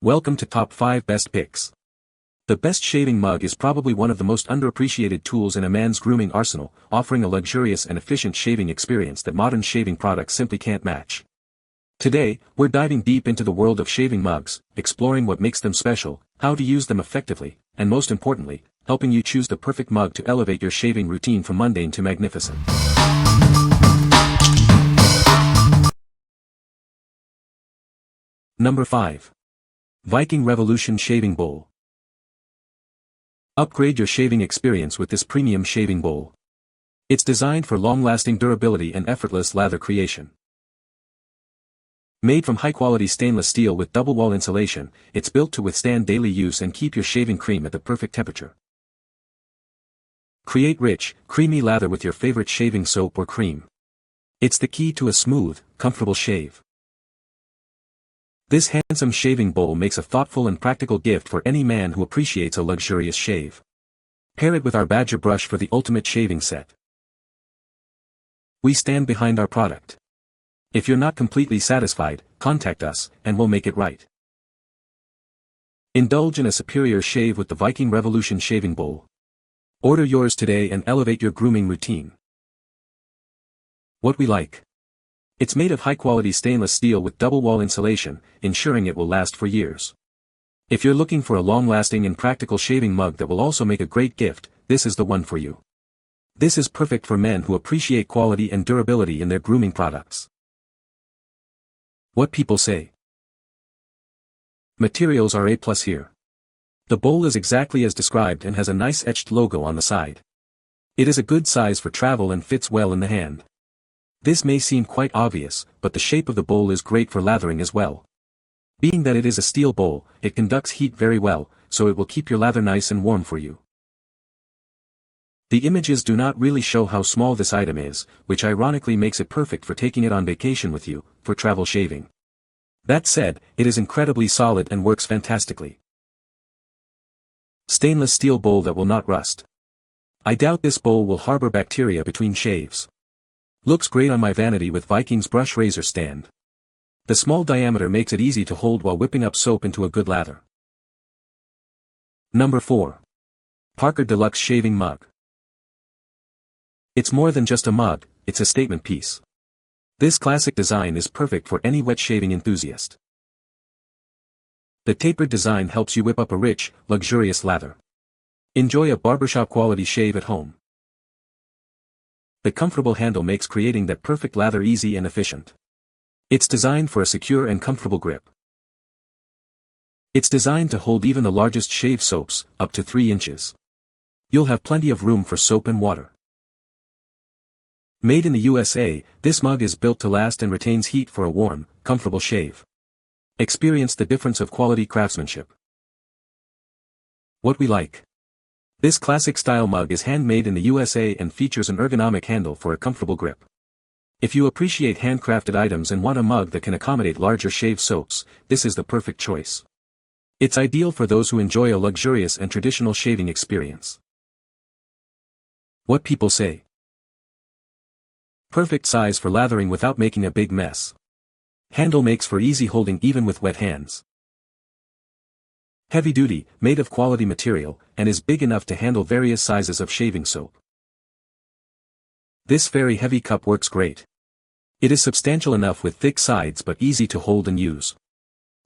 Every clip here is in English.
Welcome to Top 5 Best Picks. The best shaving mug is probably one of the most underappreciated tools in a man's grooming arsenal, offering a luxurious and efficient shaving experience that modern shaving products simply can't match. Today, we're diving deep into the world of shaving mugs, exploring what makes them special, how to use them effectively, and most importantly, helping you choose the perfect mug to elevate your shaving routine from mundane to magnificent. Number 5. Viking Revolution Shaving Bowl. Upgrade your shaving experience with this premium shaving bowl. It's designed for long-lasting durability and effortless lather creation. Made from high-quality stainless steel with double-wall insulation, it's built to withstand daily use and keep your shaving cream at the perfect temperature. Create rich, creamy lather with your favorite shaving soap or cream. It's the key to a smooth, comfortable shave. This handsome shaving bowl makes a thoughtful and practical gift for any man who appreciates a luxurious shave. Pair it with our Badger brush for the ultimate shaving set. We stand behind our product. If you're not completely satisfied, contact us, and we'll make it right. Indulge in a superior shave with the Viking Revolution Shaving Bowl. Order yours today and elevate your grooming routine. What we like. It's made of high-quality stainless steel with double-wall insulation, ensuring it will last for years. If you're looking for a long-lasting and practical shaving mug that will also make a great gift, this is the one for you. This is perfect for men who appreciate quality and durability in their grooming products. What people say. Materials are A+ here. The bowl is exactly as described and has a nice etched logo on the side. It is a good size for travel and fits well in the hand. This may seem quite obvious, but the shape of the bowl is great for lathering as well. Being that it is a steel bowl, it conducts heat very well, so it will keep your lather nice and warm for you. The images do not really show how small this item is, which ironically makes it perfect for taking it on vacation with you, for travel shaving. That said, it is incredibly solid and works fantastically. Stainless steel bowl that will not rust. I doubt this bowl will harbor bacteria between shaves. Looks great on my vanity with Viking's brush razor stand. The small diameter makes it easy to hold while whipping up soap into a good lather. Number 4. Parker Deluxe Shaving Mug. It's more than just a mug, it's a statement piece. This classic design is perfect for any wet shaving enthusiast. The tapered design helps you whip up a rich, luxurious lather. Enjoy a barbershop quality shave at home. The comfortable handle makes creating that perfect lather easy and efficient. It's designed for a secure and comfortable grip. It's designed to hold even the largest shave soaps, up to 3 inches. You'll have plenty of room for soap and water. Made in the USA, this mug is built to last and retains heat for a warm, comfortable shave. Experience the difference of quality craftsmanship. What we like. This classic style mug is handmade in the USA and features an ergonomic handle for a comfortable grip. If you appreciate handcrafted items and want a mug that can accommodate larger shave soaps, this is the perfect choice. It's ideal for those who enjoy a luxurious and traditional shaving experience. What people say. Perfect size for lathering without making a big mess. Handle makes for easy holding even with wet hands. Heavy duty, made of quality material, and is big enough to handle various sizes of shaving soap. This very heavy cup works great. It is substantial enough with thick sides but easy to hold and use.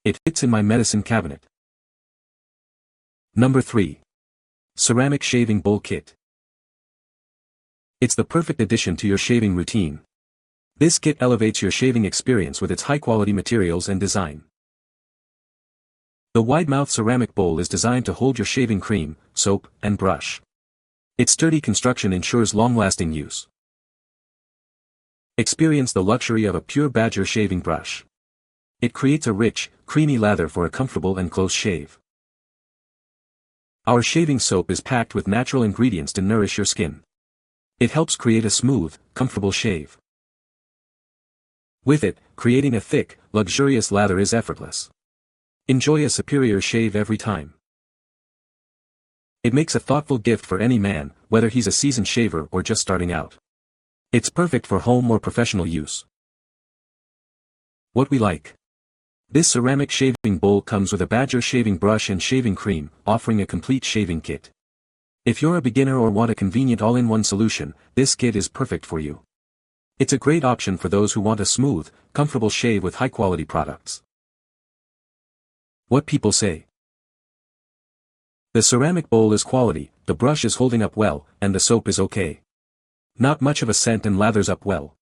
It fits in my medicine cabinet. Number 3. Ceramic Shaving Bowl Kit. It's the perfect addition to your shaving routine. This kit elevates your shaving experience with its high-quality materials and design. The wide-mouth ceramic bowl is designed to hold your shaving cream, soap, and brush. Its sturdy construction ensures long-lasting use. Experience the luxury of a pure Badger shaving brush. It creates a rich, creamy lather for a comfortable and close shave. Our shaving soap is packed with natural ingredients to nourish your skin. It helps create a smooth, comfortable shave. With it, creating a thick, luxurious lather is effortless. Enjoy a superior shave every time. It makes a thoughtful gift for any man, whether he's a seasoned shaver or just starting out. It's perfect for home or professional use. What we like. This ceramic shaving bowl comes with a Badger shaving brush and shaving cream, offering a complete shaving kit. If you're a beginner or want a convenient all-in-one solution, this kit is perfect for you. It's a great option for those who want a smooth, comfortable shave with high-quality products. What people say. The ceramic bowl is quality, the brush is holding up well, and the soap is okay. Not much of a scent and lathers up well.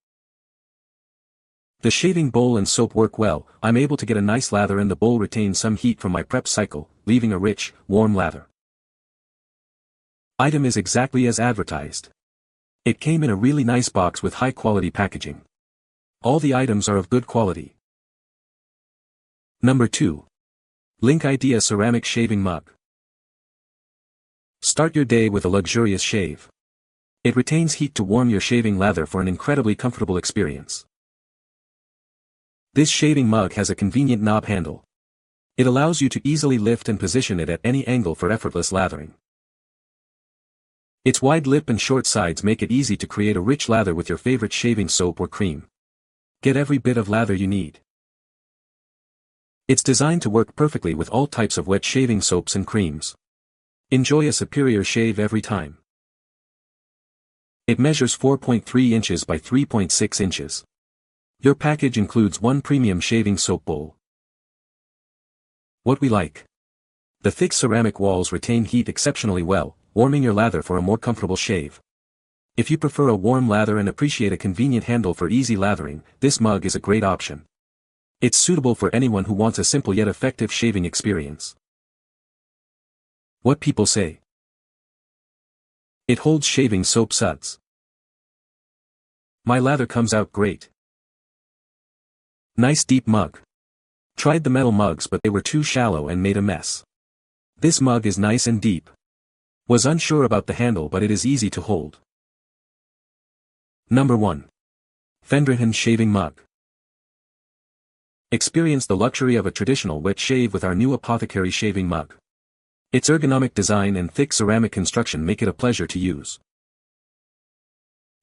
The shaving bowl and soap work well, I'm able to get a nice lather and the bowl retains some heat from my prep cycle, leaving a rich, warm lather. Item is exactly as advertised. It came in a really nice box with high quality packaging. All the items are of good quality. Number 2. Linkidea Ceramic Shaving Mug. Start your day with a luxurious shave. It retains heat to warm your shaving lather for an incredibly comfortable experience. This shaving mug has a convenient knob handle. It allows you to easily lift and position it at any angle for effortless lathering. Its wide lip and short sides make it easy to create a rich lather with your favorite shaving soap or cream. Get every bit of lather you need. It's designed to work perfectly with all types of wet shaving soaps and creams. Enjoy a superior shave every time. It measures 4.3 inches by 3.6 inches. Your package includes one premium shaving soap bowl. What we like. The thick ceramic walls retain heat exceptionally well, warming your lather for a more comfortable shave. If you prefer a warm lather and appreciate a convenient handle for easy lathering, this mug is a great option. It's suitable for anyone who wants a simple yet effective shaving experience. What people say. It holds shaving soap suds. My lather comes out great. Nice deep mug. Tried the metal mugs but they were too shallow and made a mess. This mug is nice and deep. Was unsure about the handle but it is easy to hold. Number 1. Fendrihan Shaving Mug. Experience the luxury of a traditional wet shave with our new apothecary shaving mug. Its ergonomic design and thick ceramic construction make it a pleasure to use.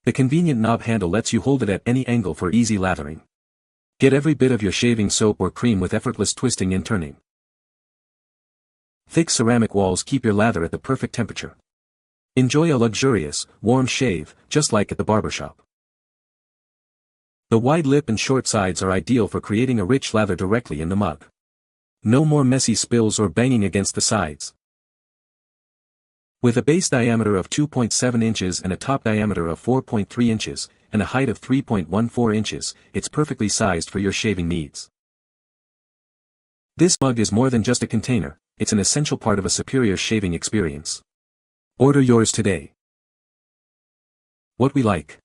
The convenient knob handle lets you hold it at any angle for easy lathering. Get every bit of your shaving soap or cream with effortless twisting and turning. Thick ceramic walls keep your lather at the perfect temperature. Enjoy a luxurious, warm shave, just like at the barbershop. The wide lip and short sides are ideal for creating a rich lather directly in the mug. No more messy spills or banging against the sides. With a base diameter of 2.7 inches and a top diameter of 4.3 inches, and a height of 3.14 inches, it's perfectly sized for your shaving needs. This mug is more than just a container, it's an essential part of a superior shaving experience. Order yours today. What we like.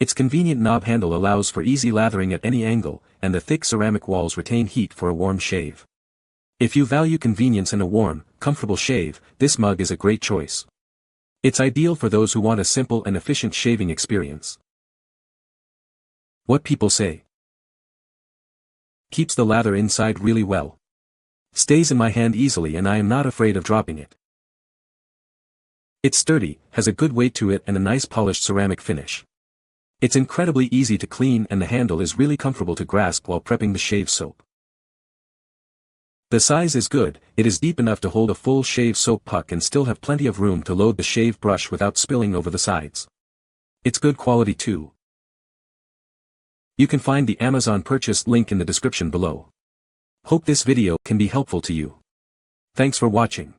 Its convenient knob handle allows for easy lathering at any angle, and the thick ceramic walls retain heat for a warm shave. If you value convenience and a warm, comfortable shave, this mug is a great choice. It's ideal for those who want a simple and efficient shaving experience. What people say. Keeps the lather inside really well. Stays in my hand easily and I am not afraid of dropping it. It's sturdy, has a good weight to it and a nice polished ceramic finish. It's incredibly easy to clean and the handle is really comfortable to grasp while prepping the shave soap. The size is good, it is deep enough to hold a full shave soap puck and still have plenty of room to load the shave brush without spilling over the sides. It's good quality too. You can find the Amazon purchase link in the description below. Hope this video can be helpful to you. Thanks for watching.